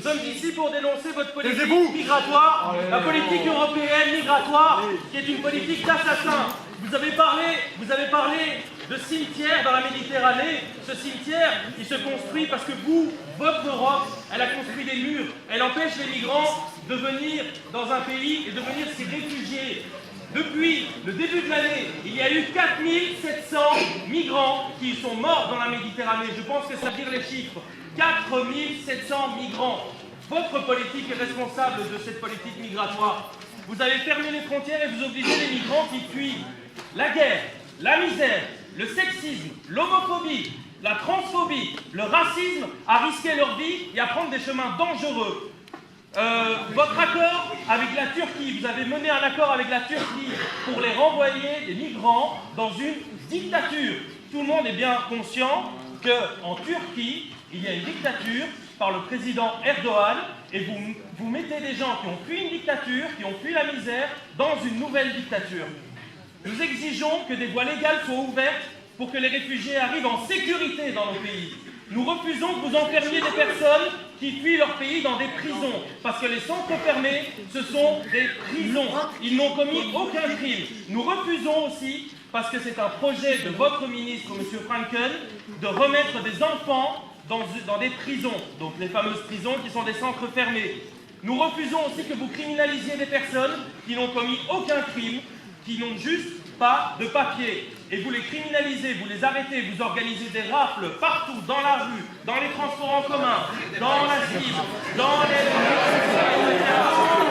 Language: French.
sommes ici pour dénoncer votre politique migratoire, la politique européenne migratoire, qui est une politique d'assassin. Vous avez parlé de cimetière dans la Méditerranée. Ce cimetière, il se construit parce que votre Europe, elle a construit des murs. Elle empêche les migrants de venir dans un pays et de venir s'y réfugier. Depuis le début de l'année, il y a eu 4700 migrants qui sont morts dans la Méditerranée. Je pense que ça veut dire les chiffres. 4700 migrants. Votre politique est responsable de cette politique migratoire. Vous avez fermé les frontières et vous obligez les migrants qui fuient la guerre, la misère, le sexisme, l'homophobie, la transphobie, le racisme à risquer leur vie et à prendre des chemins dangereux. Votre accord avec la Turquie, vous avez mené un accord avec la Turquie pour les renvoyer, les migrants, dans une dictature. Tout le monde est bien conscient qu'en Turquie, il y a une dictature par le président Erdogan et vous mettez des gens qui ont fui une dictature, qui ont fui la misère, dans une nouvelle dictature. Nous exigeons que des voies légales soient ouvertes pour que les réfugiés arrivent en sécurité dans nos pays. Nous refusons que vous enfermiez des personnes qui fuient leur pays dans des prisons, parce que les centres fermés, ce sont des prisons. Ils n'ont commis aucun crime. Nous refusons aussi, parce que c'est un projet de votre ministre, M. Franken, de remettre des enfants dans des prisons, donc les fameuses prisons qui sont des centres fermés. Nous refusons aussi que vous criminalisiez des personnes qui n'ont commis aucun crime, qui n'ont juste pas de papier. Et vous les criminalisez, vous les arrêtez, vous organisez des rafles partout, dans la rue, dans les transports en commun, dans la cible, dans les...